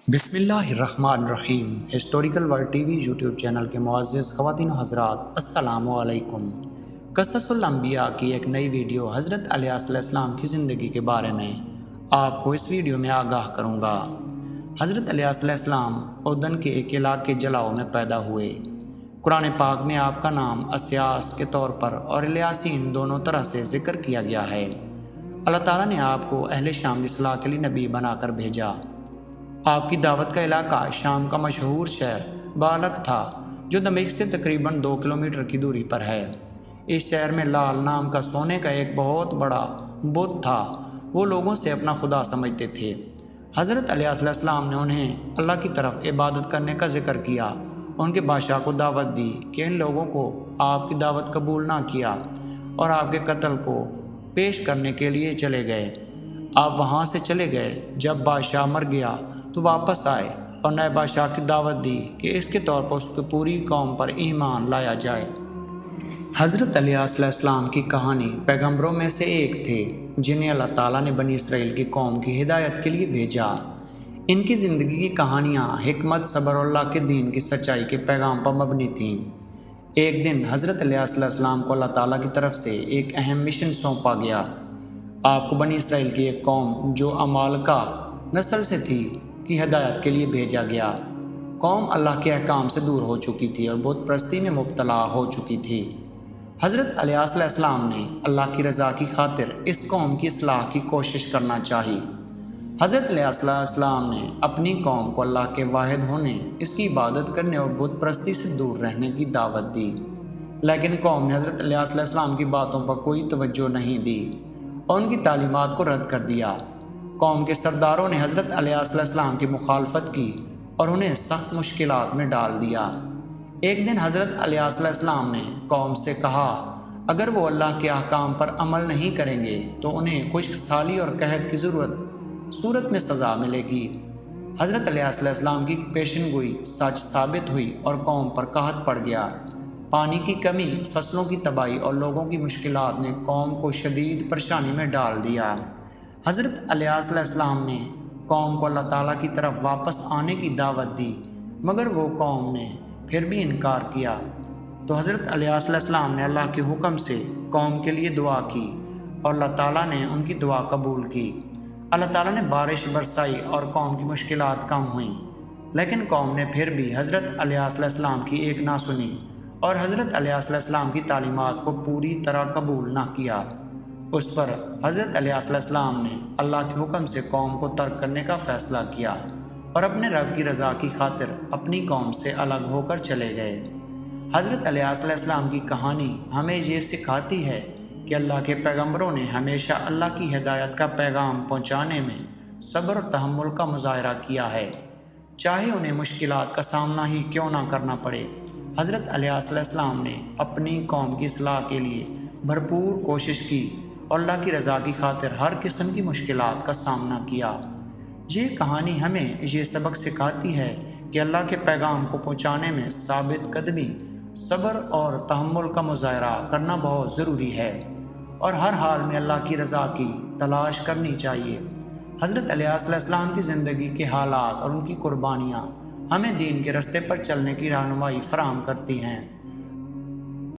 بسم اللہ الرحمن الرحیم۔ Historical world T V YouTube channel کے معزز خواتین و حضرات، السلام علیکم۔ قصص الانبیاء کی ایک نئی ویڈیو حضرت علیہ السلام کی زندگی کے بارے میں آپ کو اس ویڈیو میں آگاہ کروں گا۔ حضرت علیہ السلام اردن کے ایک علاقے جلاؤ میں پیدا ہوئے۔ قرآن پاک میں آپ کا نام اسیاس کے طور پر اور الیاسین دونوں طرح سے ذکر کیا گیا ہے۔ اللہ تعالیٰ نے آپ کو اہل شام کی اصلاح کے لیے نبی بنا کر بھیجا۔ آپ کی دعوت کا علاقہ شام کا مشہور شہر بالک تھا، جو دمشق سے تقریباً 2 کلومیٹر کی دوری پر ہے۔ اس شہر میں لال نام کا سونے کا ایک بہت بڑا بت تھا۔ وہ لوگوں سے اپنا خدا سمجھتے تھے۔ حضرت علیہ السلام نے انہیں اللہ کی طرف عبادت کرنے کا ذکر کیا۔ ان کے بادشاہ کو دعوت دی کہ ان لوگوں کو آپ کی دعوت قبول نہ کیا اور آپ کے قتل کو پیش کرنے کے لیے چلے گئے۔ آپ وہاں سے چلے گئے۔ جب بادشاہ مر گیا تو واپس آئے اور نئے بادشاہ کی دعوت دی کہ اس کے طور پر اس کی پوری قوم پر ایمان لایا جائے۔ حضرت علیہ السلام کی کہانی پیغمبروں میں سے ایک تھے جنہیں اللہ تعالیٰ نے بنی اسرائیل کی قوم کی ہدایت کے لیے بھیجا۔ ان کی زندگی کی کہانیاں حکمت، صبر اور اللہ کے دین کی سچائی کے پیغام پر مبنی تھیں۔ ایک دن حضرت علیہ السلام کو اللہ تعالیٰ کی طرف سے ایک اہم مشن سونپا گیا۔ آپ کو بنی اسرائیل کی ایک قوم جو عمالقہ نسل سے تھی کی ہدایت کے لیے بھیجا گیا۔ قوم اللہ کے احکام سے دور ہو چکی تھی اور بت پرستی میں مبتلا ہو چکی تھی۔ حضرت علیہ السلام نے اللہ کی رضا کی خاطر اس قوم کی اصلاح کی کوشش کرنا چاہی۔ حضرت علیہ السلام نے اپنی قوم کو اللہ کے واحد ہونے، اس کی عبادت کرنے اور بت پرستی سے دور رہنے کی دعوت دی، لیکن قوم نے حضرت علیہ السلام کی باتوں پر کوئی توجہ نہیں دی اور ان کی تعلیمات کو رد کر دیا۔ قوم کے سرداروں نے حضرت علیہ السلام کی مخالفت کی اور انہیں سخت مشکلات میں ڈال دیا۔ ایک دن حضرت علیہ السلام نے قوم سے کہا، اگر وہ اللہ کے احکام پر عمل نہیں کریں گے تو انہیں خشک سالی اور قحط کی صورت میں سزا ملے گی۔ حضرت علیہ السلام کی پیشن گوئی سچ ثابت ہوئی اور قوم پر قحط پڑ گیا۔ پانی کی کمی، فصلوں کی تباہی اور لوگوں کی مشکلات نے قوم کو شدید پریشانی میں ڈال دیا۔ حضرت علیہ السلام نے قوم کو اللہ تعالیٰ کی طرف واپس آنے کی دعوت دی، مگر وہ قوم نے پھر بھی انکار کیا۔ تو حضرت علیہ السلام نے اللہ کے حکم سے قوم کے لیے دعا کی اور اللہ تعالیٰ نے ان کی دعا قبول کی۔ اللہ تعالیٰ نے بارش برسائی اور قوم کی مشکلات کم ہوئیں، لیکن قوم نے پھر بھی حضرت علیہ السلام کی ایک نہ سنی اور حضرت علیہ السلام کی تعلیمات کو پوری طرح قبول نہ کیا۔ اس پر حضرت علیہ السلام نے اللہ کے حکم سے قوم کو ترک کرنے کا فیصلہ کیا اور اپنے رب کی رضا کی خاطر اپنی قوم سے الگ ہو کر چلے گئے۔ حضرت علیہ السلام کی کہانی ہمیں یہ سکھاتی ہے کہ اللہ کے پیغمبروں نے ہمیشہ اللہ کی ہدایت کا پیغام پہنچانے میں صبر اور تحمل کا مظاہرہ کیا ہے، چاہے انہیں مشکلات کا سامنا ہی کیوں نہ کرنا پڑے۔ حضرت علیہ السلام نے اپنی قوم کی اصلاح کے لیے بھرپور کوشش کی اور اللہ کی رضا کی خاطر ہر قسم کی مشکلات کا سامنا کیا۔ یہ کہانی ہمیں یہ سبق سکھاتی ہے کہ اللہ کے پیغام کو پہنچانے میں ثابت قدمی، صبر اور تحمل کا مظاہرہ کرنا بہت ضروری ہے اور ہر حال میں اللہ کی رضا کی تلاش کرنی چاہیے۔ حضرت علیہ السلام کی زندگی کے حالات اور ان کی قربانیاں ہمیں دین کے راستے پر چلنے کی رہنمائی فراہم کرتی ہیں۔